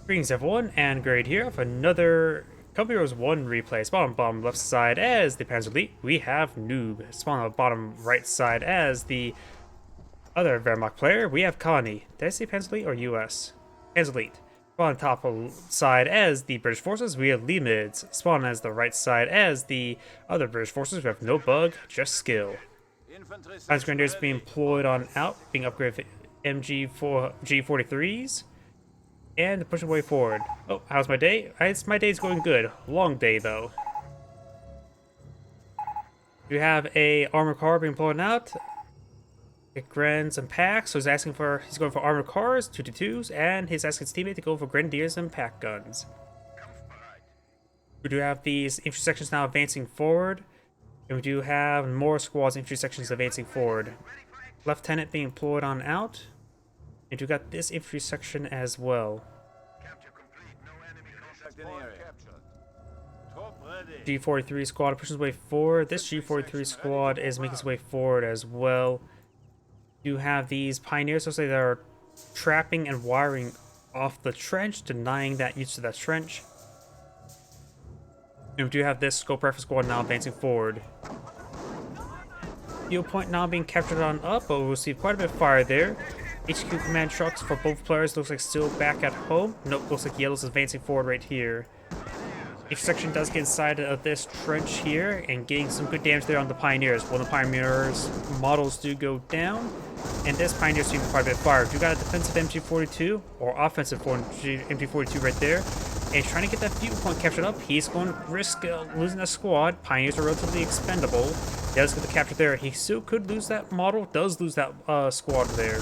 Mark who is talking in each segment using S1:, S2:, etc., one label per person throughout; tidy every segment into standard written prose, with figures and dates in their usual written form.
S1: Greetings everyone, and Grade here for another Company Heroes 1 replay. Spawn on bottom left side as the Panzer Elite, we have Noob. Spawn on the bottom right side as the other Wehrmacht player, we have Cani. Did I say Panzer Elite or US? Panzer Elite. Spawn on the top side as the British forces, we have Leemids. Spawn as the right side as the other British forces, we have NoBugJustSkill. Panzer Grenadiers being employed on out, being upgraded with G43s. And push away forward. Oh, how's my day? My day's going good. Long day, though. We have a armored car being blown out. It grens and packs, so he's going for armored cars, 222s, and he's asking his teammate to go for grenadiers and pack guns. We do have these infantry sections now advancing forward, and we do have more squads infantry sections advancing forward. Lieutenant being employed on out. And we got this infantry section as well. G43 squad pushes way forward. This G43 squad is making its way forward as well. You have these pioneers, so say they're trapping and wiring off the trench, denying that use of that trench. And we do have this scope rifle squad now advancing forward. Fuel point now being captured on up, but we'll receive quite a bit of fire there. HQ command trucks for both players looks like still back at home. Nope, looks like yellow's advancing forward right here. Each section does get inside of this trench here and getting some good damage there on the pioneers. When the pioneers models do go down, and this pioneer's doing quite a bit of fire. If you got a defensive MG42 or offensive MG42 right there, and he's trying to get that fuel point captured up, he's going to risk losing a squad. Pioneers are relatively expendable. He does get the capture there. He still could lose that model, does lose that squad there.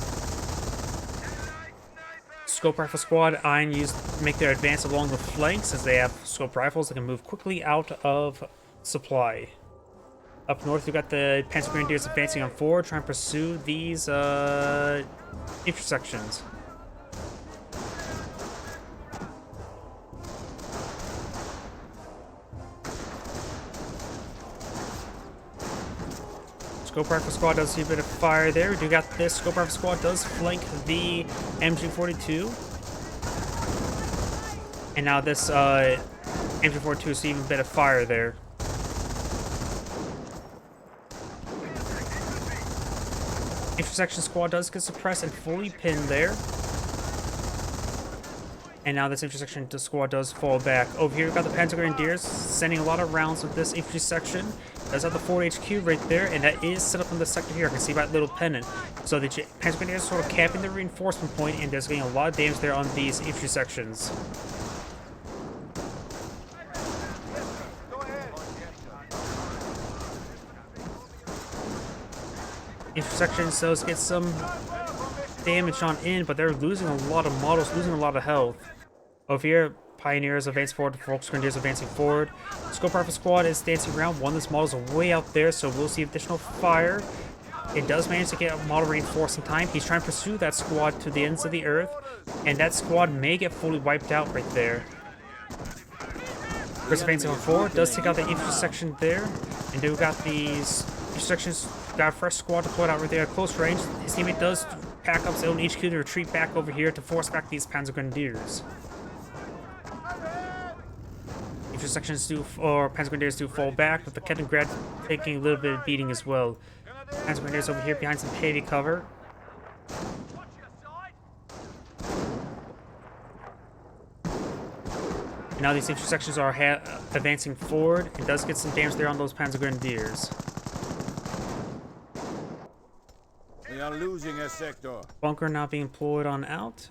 S1: Scope rifle squad make their advance along the flanks as they have scope rifles that can move quickly out of supply. Up north, we've got the Panzer Grenadiers advancing on forward, trying to pursue these intersections. Scope rifle squad does see a bit of fire there. We do got this scope rifle squad does flank the MG42. And now this MG42 is seeing a bit of fire there. Intersection squad does get suppressed and fully pinned there. And now this intersection squad does fall back. Over here we've got the Panzer Grenadiers sending a lot of rounds with this infantry section. That's at the Fort HQ right there, and that is set up in the sector here. I can see that little pennant. So the Panzer Grenadiers are sort of capping the reinforcement point, and there's getting a lot of damage there on these infantry sections. Infantry sections does get some damage on in, but they're losing a lot of models, losing a lot of health. Over here, Pioneers advance forward, Volks Grenadiers advancing forward. Scope Rifle Squad is dancing around. One of these models are way out there, so we'll see additional fire. It does manage to get a model reinforced in time. He's trying to pursue that squad to the ends of the earth, and that squad may get fully wiped out right there. Chris advancing on forward, does take out the infantry section there, and then we got these sections. Got a fresh squad deployed out right there at close range. His teammate does pack up his own HQ to retreat back over here to force back these Panzer Grenadiers. Infantry sections or Panzer Grenadiers do fall back, with the Kettengrad taking a little bit of beating as well. Panzer Grenadiers over here behind some heavy cover. And now these infantry sections are advancing forward. It does get some damage there on those Panzer Grenadiers.
S2: We are losing a sector.
S1: Bunker now being employed on out.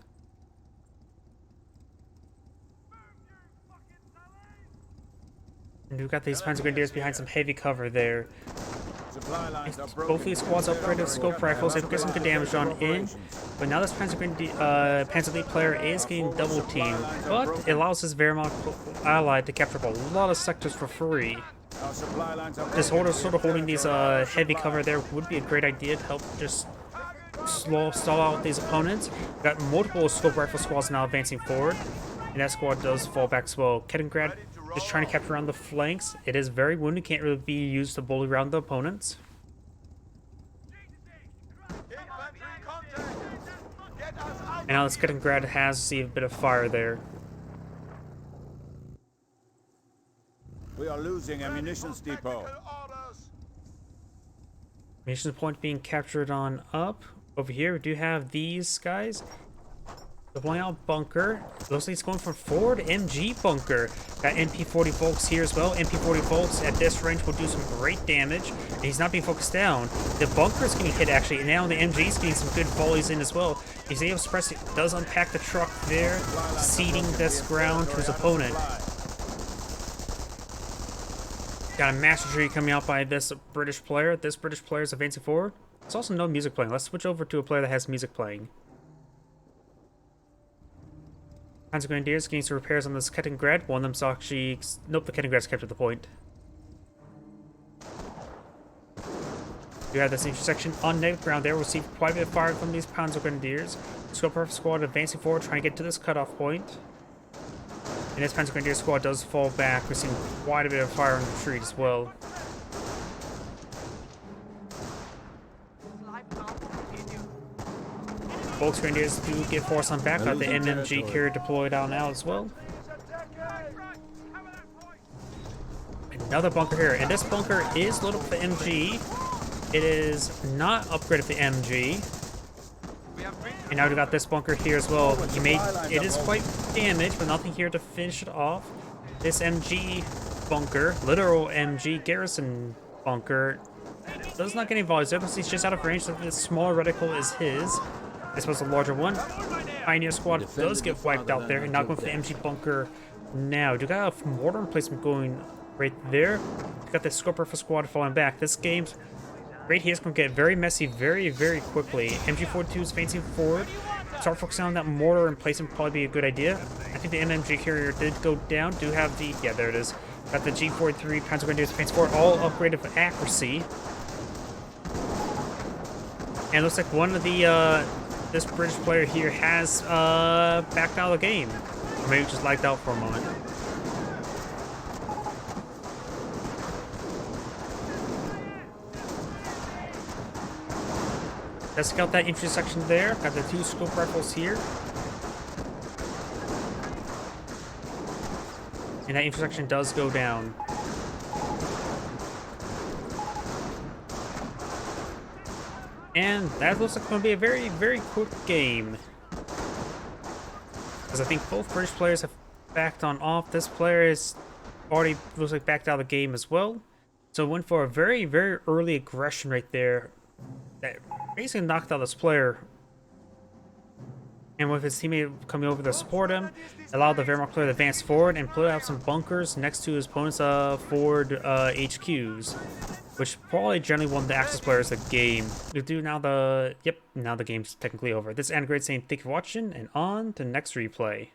S1: And we've got these Panzer Grenadiers behind some heavy cover there. Both these squads upgraded with scope rifles. They get some good damage on in. But now this Panzer Elite player is getting double teamed. But it allows his Wehrmacht ally to capture a lot of sectors for free. Just sort of holding these heavy cover there would be a great idea to help just stall out these opponents. We've got multiple scope rifle squads now advancing forward. And that squad does fall back as well. Kettengrad just trying to capture around the flanks. It is very wounded, can't really be used to bully around the opponents. And now this Kettengrad has received a bit of fire there.
S2: We are losing a munitions depot.
S1: Munitions point being captured on up. Over here, we do have these guys. Deploying out bunker. Looks like it's going for forward MG bunker. Got MP40 folks here as well. MP40 folks at this range will do some great damage. And he's not being focused down. The bunker is getting hit actually. And now the MG is getting some good volleys in as well. He's able to suppress it. Does unpack the truck there. Ceding this ground to his opponent. Got a master tree coming out by this British player. This British player is advancing forward. There's also no music playing. Let's switch over to a player that has music playing. Kinds of Grenadiers getting some repairs on this Kettingrad. One of them's actually... Nope, the Kettingrad's kept at the point. We have this intersection on negative ground there. We'll see quite a bit of fire from these Panzer Grenadiers. Scoper squad advancing forward, trying to get to this cutoff point. And this Panzer Grenadier squad does fall back. We're seeing quite a bit of fire on the retreat as well. Volks Grenadiers do get forced on back. Got the MMG carrier deployed out now as well. Another bunker here, and this bunker is loaded with the MG. It is not upgraded for the MG. And now we got this bunker here as well. It is quite damaged, but nothing here to finish it off. This MG bunker, literal MG garrison bunker, does not get any volleys. He's just out of range, so this smaller reticle is his. This was a larger one. Pioneer squad does get wiped out there, and now going for the MG bunker now. Do got a mortar emplacement going right there. Got the Scorpion Rifle squad falling back. This game's right here is going to get very messy very, very quickly. MG42 is facing forward. Start focusing on that mortar emplacement would probably be a good idea. I think the MMG carrier did go down. Do have the... Yeah, there it is. Got the G43 Panzer Grenadiers facing forward, all upgraded for accuracy. And it looks like one of the... this British player here has backed out of the game. Or maybe just lagged out for a moment. Let's scout that intersection there. Got the two scope rifles here. And that intersection does go down. And that looks like going to be a very, very quick game. Because I think both British players have backed on off. This player is already looks like backed out of the game as well. So went for a very, very early aggression right there. That basically knocked out this player. And with his teammate coming over to support him, allowed the Wehrmacht player to advance forward and put out some bunkers next to his opponent's forward HQs. Which probably generally won the Axis players the game. We do now the... Yep, now the game's technically over. This is Anagrade saying thank you for watching, and on to the next replay.